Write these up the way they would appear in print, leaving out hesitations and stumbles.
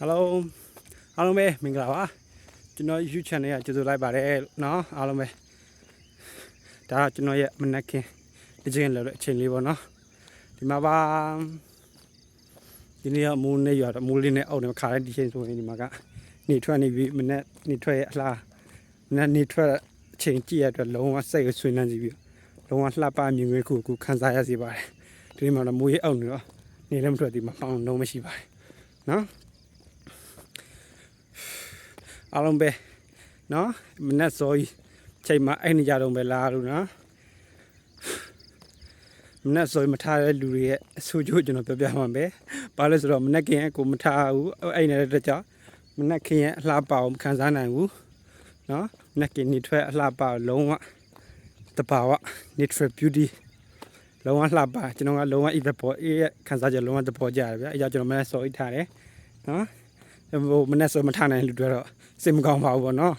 Hello အားလုံးပဲမင်္ဂလာပါကျွန်တော် YouTube channel ကကြိုဆိုလိုက်ပါတယ်နော်အားလုံးပဲဒါကကျွန်တော်ရဲ့မနက်ခင်းဒီချိန်လောက်တဲ့အချိန်လေးပေါ့နော်ဒီမှာပါဒီနေ့ကမိုးနဲ့ရွာတော့မိုးလေးနဲ့အောက်နေခါတဲ့ဒီချိန်ဆိုရင်ဒီမှာကနေထွက်နေပြီမနက်နေထွက်ရဲ့အလားမနက်နေထွက်အချိန်ကြည့်ရတဲ့လုံးဝစိတ်ကိုဆွေးနွေးစီပြီးလုံးဝလှပမြင်ကွင်းခုခန်းစားရစီပါတယ်ဒီမှာတော့မိုးရဲ့အောက်နေတော့နေလည်းမထွက်ဒီမှာပေါင်းလုံးမရှိပါတယ်နော်အားလုံးပဲနော်မနက်စောကြီးချိန်မှာအဲ့နေကြတော့ပဲလားလို့နော်မနက်စောကြီးမထားတဲ့လူတွေရဲ့အဆိုးကျိုးကျွန်တော်ပြောပြမှာပဲဘာလဲဆိုတော့မနက်ခင်းကိုမထားဘူးအဲ့နေတဲ့ကြောင့်မနက်ခင်းရဲ့အလှပအောင်ခံစားနိုင်ဘူးနော်မနက်ခင်းနေထွက်အလှပလုံးဝတဘာဝ natural beauty လုံးဝလှပကျွန်တော်ကလုံးဝဤသဘောအေးရဲ့ခံစားချက်လုံးဝသဘောကျတယ်ဗျအဲ့ကြောင့်ကျွန်တော်မနက်စောကြီးထားတယ်နော်ဟိုမနက်စောမထားနိုင်လူတွေတော့စိတ်မကောင်းပါဘူးပေါ့နော်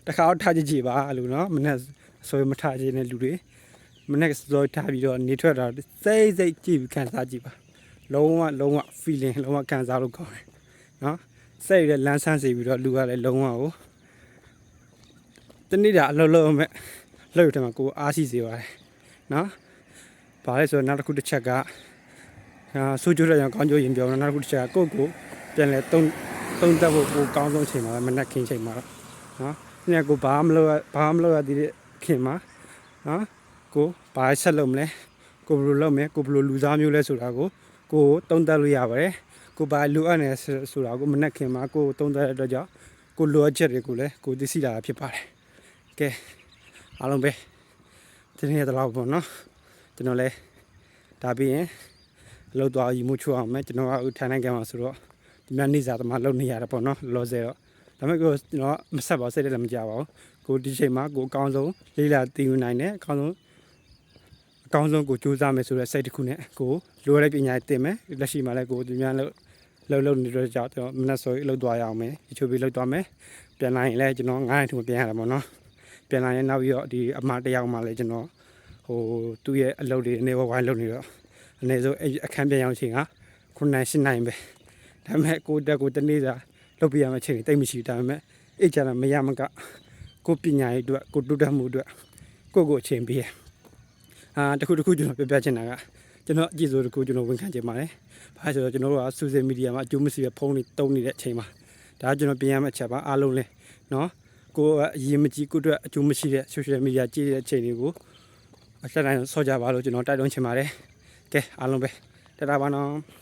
တခါတော့ထားကြည့်ပါလို့နော်မနေ့ဆိုမထားကြတဲ့လူတွေမနေ့ဆိုထားပြီးတော့နေထွက်တာစိတ်ကြည့်ပြီးခံစားကြည့်ပါလုံးဝ feeling လုံးဝခံစားလို့ကောင်းတယ်နော်စိတ်ရလန်းဆန်းစေပြီးတော့လူကလည်းလုံးဝကိုတနေ့တာအလုံးမဲ့လှုပ်တယ်မှာကိုအားရှိစေပါတယ်နော်ဘာလဲဆိုတော့နောက်တစ်ခုတစ်ချက်ကဆိုးကျိုးတဲ့ကြောင့်ကောင်းကျိုးရင်ပြောနောက်တစ်ခုတစ်ချက်ကကိုပြန်လဲသုံးသက်ဖို့ပိုကောင်းဆုံးချိန်မှာမနက်ခင်းချိန်မှာတော့နော်ညကိုဘာမလုပ်ရသေးတဲ့ခင်မှာနော်ကိုဘာဆက်လုပ်မလဲကိုဘယ်လိုလုပ်မလဲကိုဘယ်လိုလူစားမျိုးလဲဆိုတာကိုသုံးသက်လို့ရပါတယ်ကိုဘာလိုအပ်နေဆိုတာကိုမနက်ခင်းမှာကိုသုံးသက်တဲ့အတွက်ကြောင့်ကိုလိုအပ်ချက်တွေကိုလည်းကိုသိသိလာတာဖြစ်ပါတယ်ကဲအားလုံးပဲဒီနေ့တော့ပေါ့နော်ကျွန်တော်လည်းဒါပြီးရင်လောက်သွားယူမှုချအောင်မယ်ကျွန်တော်ကထိုင်နိုင်ကြမှာဆိုတော့ဒီနေ့နေ့စားသမားလုပ်နေရတာပေါ့နော်လောဆယ်တော့ဒါပေမဲ့ကိုကျွန်တော်မဆက်ပါစိတ်လည်းမကြပါဘူးကိုဒီချိန်မှာကိုအကောင်းဆုံးလေးလာတည်ယူနိုင်တယ်အကောင်းဆုံးကိုစူးစမ်းမယ်ဆိုတဲ့စိတ်တစ်ခုနဲ့ကိုလိုရတဲ့ပညာသင်မယ်လက်ရှိမှာလည်းကိုဒီများလှုပ်နေတဲ့ကြောင့်ကျွန်တော်မနေ့ဆိုလှုပ်သွားရအောင်မယ်ဒီချိုးပြီးလှုပ်သွားမယ်ပြန်လာရင်လည်းကျွန်တော်9ရက်ထူပြန်ရတာပေါ့နော်ပြန်လာရင်နောက်ပြီးတော့ဒီအမတယောက်မှလည်းကျွန်တော်ဟိုသူ့ရဲ့အလုပ်တွေနေဝိုင်းလုပ်နေတော့အနေဆိုအခန်းပြန်ရောက်ချိန်က9နိုင်10နိုင်ပဲဒါပေမဲ့ကိုတက်ကိုတနေ့စာလုပ်ပြရမယ့်ချိန်တိတ်မရှိဒါပေမဲ့အဲ့ကြတာမရမကကိုပညာရေးအတွက်ကိုတိုးတက်မှုအတွက်ကိုအချိန်ပေးရတခုကျွန်တော်ပြချင်တာကကျွန်တော်အကြည့်ဆိုတခုကျွန်တော်ဝန်ခံချင်ပါတယ်ဘာလို့ဆိုတော့ကျွန်တော်တို့က social media မှာအကျိုးမရှိတဲ့ဖုန်းတွေတုံးနေတဲ့အချိန်မှာဒါကျွန်တော်ပြင်ရမယ့်အချက်ပါအားလုံးလဲနော်ကိုအရင်မကြည့်ကိုအတွက်အကျိုးမရှိတဲ့ social media ကြည့်တဲ့အချိန်တွေကိုအဆက်တိုင်းဆော့ကြပါလို့ကျွန်တော်တိုက်တွန်းချင်ပါတယ်ကဲအားလုံးပဲတတားပါနော်